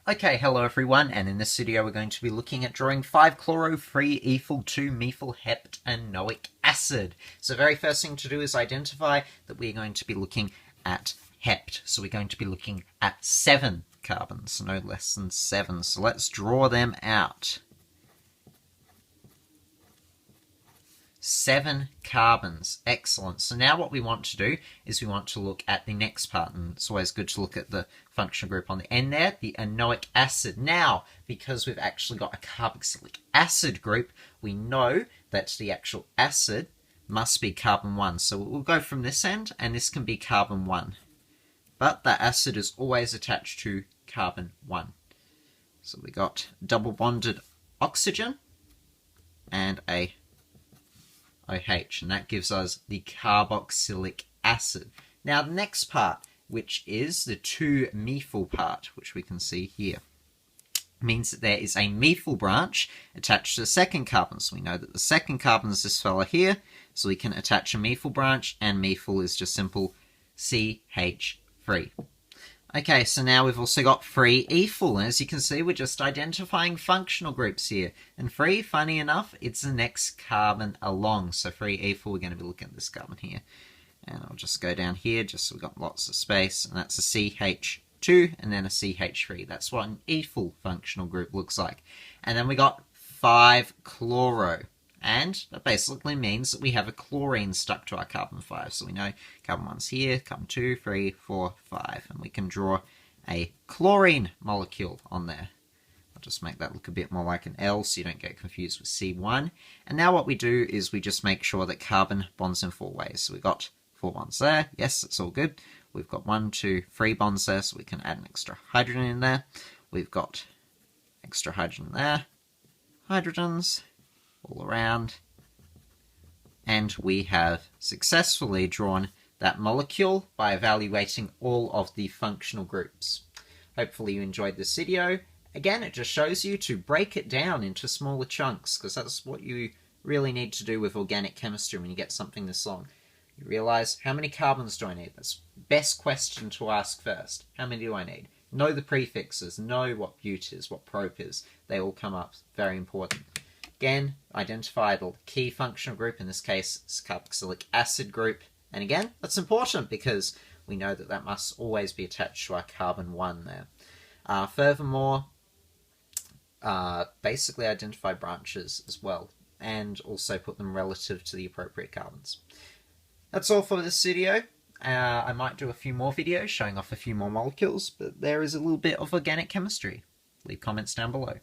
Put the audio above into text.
Okay, hello everyone, and in this video we're going to be looking at drawing 5-chloro-3-ethyl-2-methyl-heptanoic acid. So the very first thing to do is identify that we're going to be looking at hept. So we're going to be looking at 7 carbons, no less than 7. So let's draw them out. 7 carbons. Excellent. So now what we want to do is we want to look at the next part, and it's always good to look at the functional group on the end there, the enoic acid. Now, because we've actually got a carboxylic acid group, we know that the actual acid must be carbon 1. So we'll go from this end, and this can be carbon 1. But the acid is always attached to carbon 1. So we got double bonded oxygen and a OH, and that gives us the carboxylic acid. Now the next part, which is the 2-methyl part, which we can see here, means that there is a methyl branch attached to the second carbon. So we know that the second carbon is this fella here, so we can attach a methyl branch, and methyl is just simple CH3. Okay, so now we've also got free ethyl, and as you can see, we're just identifying functional groups here. And free, funny enough, it's the next carbon along. So free ethyl, we're going to be looking at this carbon here. And I'll just go down here, just so we've got lots of space, and that's a CH2 and then a CH3. That's what an ethyl functional group looks like. And then we got 5-chloro. And that basically means that we have a chlorine stuck to our carbon 5. So we know carbon 1's here, carbon 2, 3, 4, 5. And we can draw a chlorine molecule on there. I'll just make that look a bit more like an L so you don't get confused with C1. And now what we do is we just make sure that carbon bonds in 4 ways. So we've got 4 bonds there. Yes, that's all good. We've got 1, 2, 3 bonds there, so we can add an extra hydrogen in there. We've got extra hydrogen there. Hydrogens all around, and we have successfully drawn that molecule by evaluating all of the functional groups. Hopefully you enjoyed this video. Again, it just shows you to break it down into smaller chunks, because that's what you really need to do with organic chemistry when you get something this long. You realize, how many carbons do I need? That's the best question to ask first. How many do I need? Know the prefixes, know what but is, what prop is. They all come up, very important. Again, identify the key functional group, in this case, it's carboxylic acid group. And again, that's important because we know that that must always be attached to our carbon 1 there. Furthermore, basically identify branches as well, and also put them relative to the appropriate carbons. That's all for this video. I might do a few more videos showing off a few more molecules, but there is a little bit of organic chemistry. Leave comments down below.